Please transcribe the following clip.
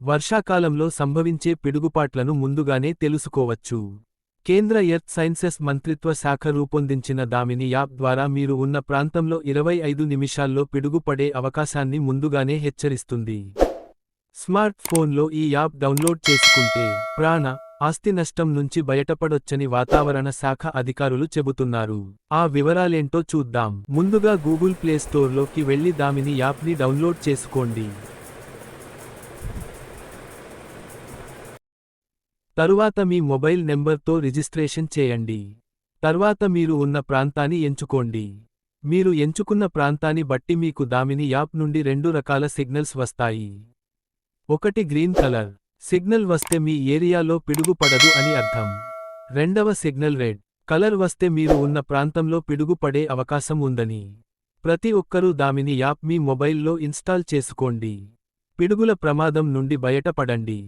వర్షాకాలంలో సంభవించే పిడుగుపాట్లను ముందుగానే తెలుసుకోవచ్చు. కేంద్ర ఎర్త్ సైన్సెస్ మంత్రిత్వ శాఖ రూపొందించిన దామిని యాప్ ద్వారా మీరు ఉన్న ప్రాంతంలో 25 నిమిషాల్లో పిడుగు పడే అవకాశాన్ని ముందుగానే హెచ్చరిస్తుంది. స్మార్ట్ ఫోన్లో ఈ యాప్ డౌన్లోడ్ చేసుకుంటే ప్రాణ, ఆస్తి నష్టం నుంచి బయటపడొచ్చని వాతావరణ శాఖ అధికారులు చెబుతున్నారు. ఆ వివరాలేంటో చూద్దాం. ముందుగా గూగుల్ ప్లే స్టోర్లోకి వెళ్లి దామిని యాప్ని డౌన్లోడ్ చేసుకోండి. తరువాత మీ మొబైల్ నెంబర్తో రిజిస్ట్రేషన్ చేయండి. తర్వాత మీరు ఉన్న ప్రాంతాన్ని ఎంచుకోండి. మీరు ఎంచుకున్న ప్రాంతాన్ని బట్టి మీకు దామిని యాప్ నుండి 2 రకాల సిగ్నల్స్ వస్తాయి. ఒకటి గ్రీన్ కలర్ సిగ్నల్ వస్తే మీ ఏరియాలో పిడుగు పడదు అని అర్థం. రెండవ సిగ్నల్ రెడ్ కలర్ వస్తే మీరు ఉన్న ప్రాంతంలో పిడుగు పడే అవకాశం ఉందని. ప్రతి ఒక్కరూ దామిని యాప్ మీ మొబైల్లో ఇన్స్టాల్ చేసుకోండి. పిడుగుల ప్రమాదం నుండి బయటపడండి.